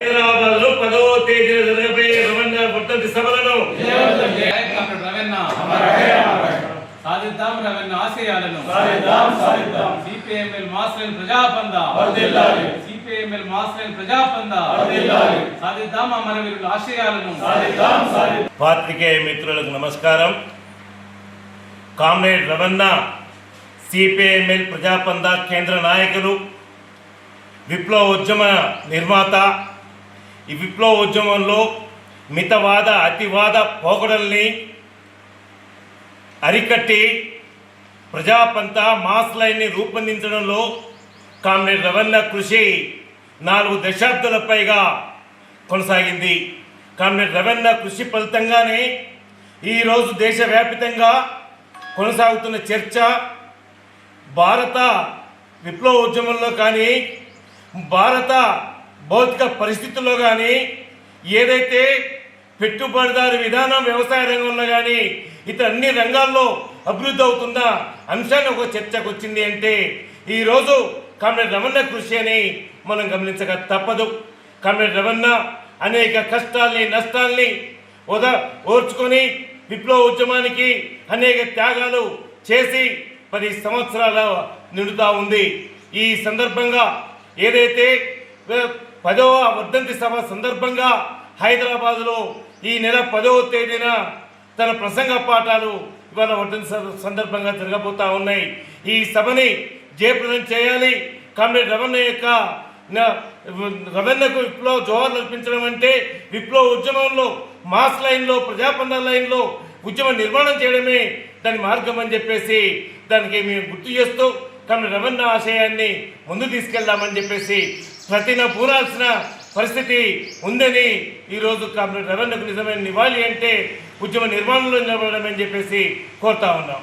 హైదరాబాద్లో 10వ తేదీన జరగబోయే రవణ వర్ధంతి సభలను సాధిద్దాం రవణ ఆశయాలను సిపిఎంఎల్ మాస్టర్ ప్రజాపంద సిపిఎంఎల్ మాస్టర్ ప్రజాపంద సాధిద్దాం అమరవీరుల ఆశయాలను. పాత్రికేయ మిత్రులకు నమస్కారం. కామ్రేడ్ రవణ సిపిఎంఎల్ ప్రజాపంద కేంద్ర నాయకులు, విప్లవ ఉద్యమ నిర్మాత. ఈ విప్లవ ఉద్యమంలో మితవాద అతివాద పోకడల్ని అరికట్టి ప్రజాపంత మాస్ లైన్ని రూపొందించడంలో కామ్రేడ్ రవణ కృషి 4 దశాబ్దాల పైగా కొనసాగింది. కామ్రేడ్ రవణ కృషి ఫలితంగానే ఈరోజు దేశవ్యాప్తంగా కొనసాగుతున్న చర్చ భారత విప్లవ ఉద్యమంలో కానీ, భారత భౌతిక పరిస్థితుల్లో కానీ, ఏదైతే పెట్టుబడిదారు విధానం వ్యవసాయ రంగంలో కానీ ఇతర అన్ని రంగాల్లో అభివృద్ధి అవుతున్న అంశాన్ని ఒక చర్చకు వచ్చింది అంటే ఈరోజు కామ్రేడ్ రవణ కృషి అని మనం గమనించక తప్పదు. కామ్రేడ్ రవణ అనేక కష్టాల్ని నష్టాల్ని ఓర్చుకొని విప్లవ ఉద్యమానికి అనేక త్యాగాలు చేసి 10 సంవత్సరాల నిండుతా ఉంది. ఈ సందర్భంగా ఏదైతే 10వ వర్ధంతి సభ సందర్భంగా హైదరాబాదులో ఈ నెల 10వ తేదీన తన ప్రసంగ పాఠాలు ఇవాళ వర్ధంతి సందర్భంగా జరగబోతూ ఉన్నాయి. ఈ సభని జయప్రదం చేయాలి. కామ్రేడ్ రవణ యొక్క రవణకు విప్లవ జోహార్లు అర్పించడం అంటే విప్లవ ఉద్యమంలో మాస్ లైన్లో ప్రజాపంద లైన్లో ఉద్యమ నిర్మాణం చేయడమే దాని మార్గం అని చెప్పేసి దానికి మేము గుర్తు చేస్తూ కామ్రేడ్ రవణ ఆశయాన్ని ముందు తీసుకెళ్దామని చెప్పేసి ప్రతిన పూనాల్సిన పరిస్థితి ఉందని ఈరోజు కామ్రేడ్ రవణకు నిజమైన నివాళి అంటే ఉద్యమ నిర్మాణంలో నిలబడమని చెప్పేసి కోరుతా ఉన్నాం.